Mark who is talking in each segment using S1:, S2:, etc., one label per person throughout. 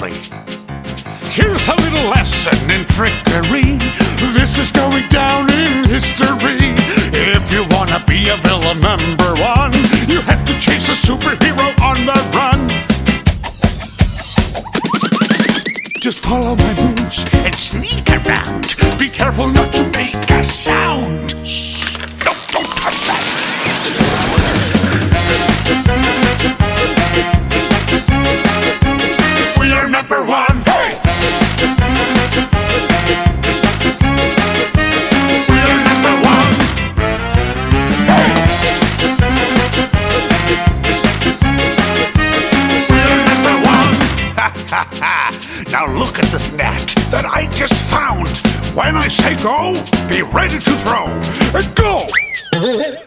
S1: wisely. Here's a little lesson in trickery. This is going down in history. If you wanna be a villain #1, you have to chase a superhero on the run. Just follow my moves and sneak around. Be careful not to make a sound. Shh! Don't touch that. We are #1. Hey! We are #1. Hey! We are #1. Ha ha ha! Now look at this net that I just found. When I say go, be ready to throw. Go!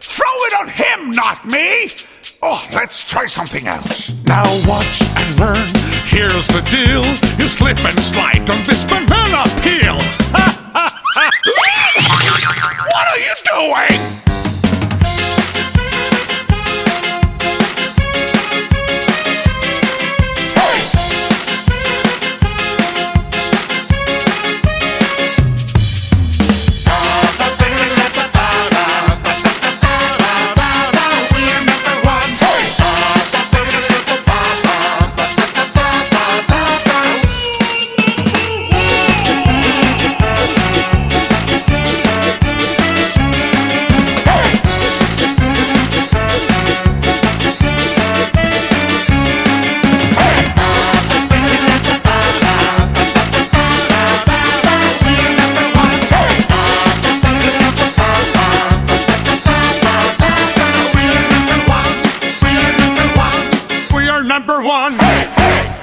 S1: Throw it on him, not me! Oh, let's try something else. Now watch and learn. Here's the deal. You slip and slide on this banana peel. Ha ha ha! What are you doing? #1. Hey, hey!